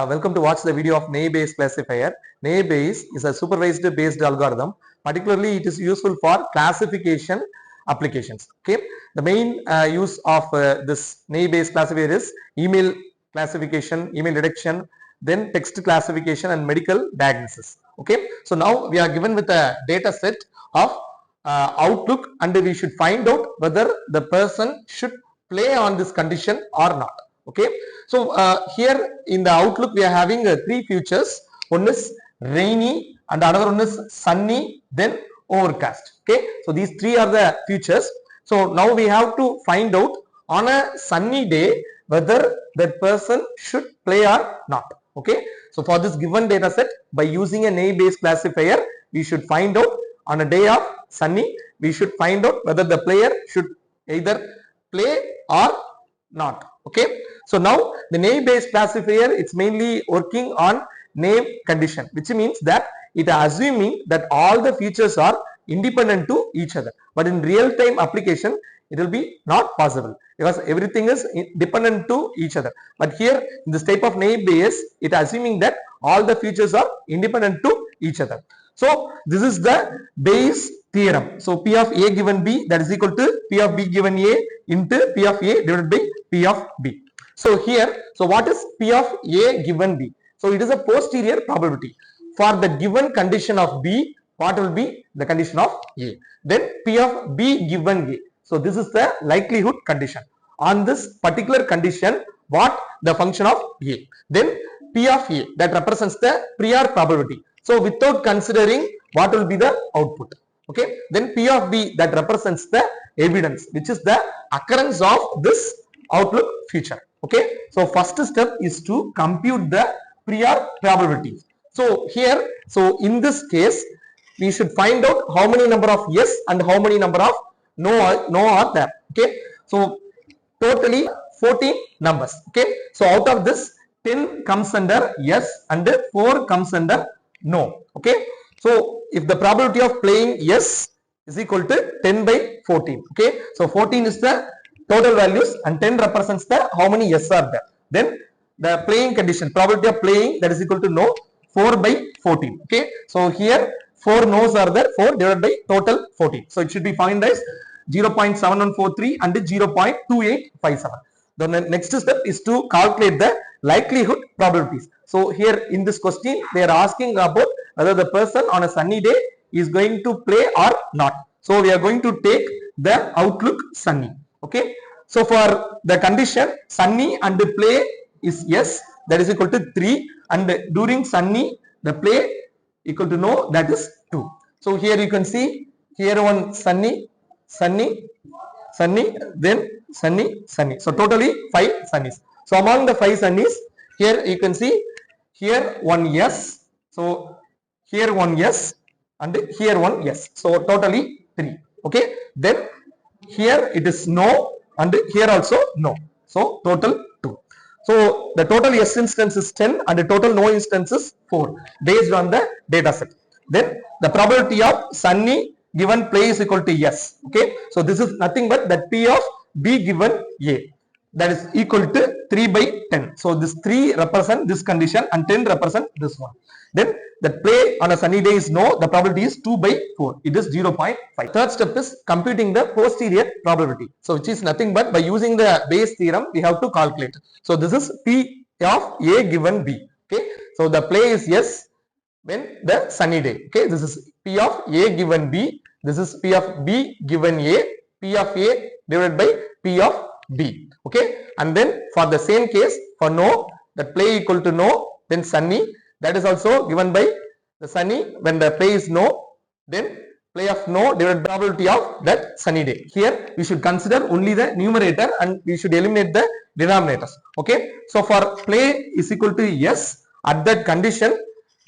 Welcome to watch the video of NaiveBayes classifier. NaiveBayes is a supervised based algorithm. Particularly, it is useful for classification applications. Okay, the main use of this NaiveBayes classifier is email classification, email detection, then text classification, and medical diagnosis. Okay, so now we are given with a data set of outlook, and we should find out whether the person should play on this condition or not. Okay, so here in the outlook we are having three features. One is rainy and another one is sunny, then overcast. Okay, so these three are the features. So now we have to find out on a sunny day whether that person should play or not. Okay, so for this given data set, by using a NaiveBayes classifier, we should find out on a day of sunny, we should find out whether the player should either play or not. Okay, so now the NaiveBayes classifier, it's mainly working on naive condition, which means that it is assuming that all the features are independent to each other. But in real time application, it will be not possible because everything is dependent to each other. But here in this type of NaiveBayes, it is assuming that all the features are independent to each other. So this is the Bayes theorem. So P of A given B, that is equal to P of B given A into P of A divided by P of B. So here, so what is P of A given B? So it is a posterior probability. For the given condition of B, what will be the condition of A? Then P of B given A. So this is the likelihood condition. On this particular condition, what the function of A? Then P of A, that represents the prior probability. So without considering what will be the output. Okay, then P of B, that represents the evidence, which is the occurrence of this outlook feature. Okay, so first step is to compute the prior probability. So here, so in this case, we should find out how many number of yes and how many number of no are there. Okay, so totally 14 numbers. Okay, so out of this, 10 comes under yes and 4 comes under no. Okay, so if the probability of playing yes is equal to 10 by 14. Okay, so 14 is the total values and 10 represents the how many yes are there. Then the playing condition, probability of playing, that is equal to no, 4 by 14. Okay, so here 4 no's are there, 4 divided by total 14. So it should be found as 0.7143 and 0.2857. The next step is to calculate the likelihood probabilities. So here in this question, they are asking about whether the person on a sunny day is going to play or not. So we are going to take the outlook sunny. Okay, so for the condition sunny and the play is yes, that is equal to 3, and during sunny the play equal to no, that is 2. So here you can see here one sunny, sunny, sunny, then sunny, sunny. So totally 5 sunnies. So among the 5 sunnies, here you can see here one yes, so here one yes and here one yes. So totally 3. Okay, then here it is no and here also no. So total 2. So the total yes instance is 10 and the total no instance is 4 based on the data set. Then the probability of sunny given play is equal to yes. Okay, so this is nothing but that P of B given A, that is equal to 3 by 10. So this 3 represent this condition and 10 represent this one. Then the play on a sunny day is no, the probability is 2 by 4, it is 0.5. Third step is computing the posterior probability. So which is nothing but by using the Bayes theorem we have to calculate. So this is P of A given B. Okay, so the play is yes when the sunny day. Okay, this is P of A given B, this is P of B given A, P of A divided by P of B. Okay, and then for the same case for no, the play equal to no, then sunny, that is also given by the sunny when the play is no, then play of no divided by probability of that sunny day. Here we should consider only the numerator and we should eliminate the denominators. Okay, so for play is equal to yes, at that condition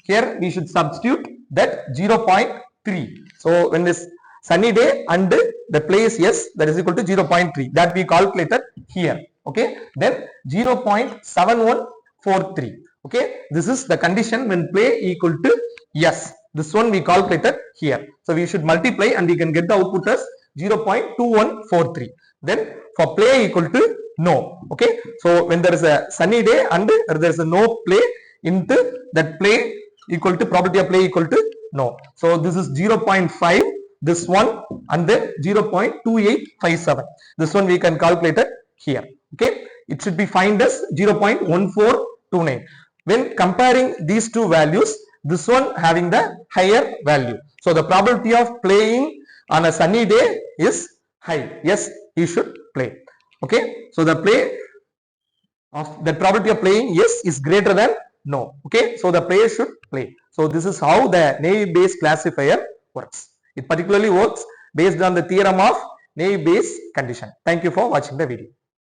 here we should substitute that 0.3. So when this sunny day and the play is yes, that is equal to 0.3, that we calculated here. Okay, then 0.7143. Okay, this is the condition when play equal to yes. This one we calculated here. So we should multiply and we can get the output as 0.2143. Then for play equal to no. Okay, so when there is a sunny day and there is a no play, into that play equal to probability of play equal to no. So this is 0.5, this one, and then 0.2857. This one we can calculate it here. Okay, it should be find as 0.1429. When comparing these two values, this one having the higher value, so the probability of playing on a sunny day is high. Yes, he should play. Okay, so the play of the probability of playing yes is greater than no. Okay, so the player should play. So this is how the NaiveBayes classifier works. It particularly works based on the theorem of NaiveBayes condition. Thank you for watching the video.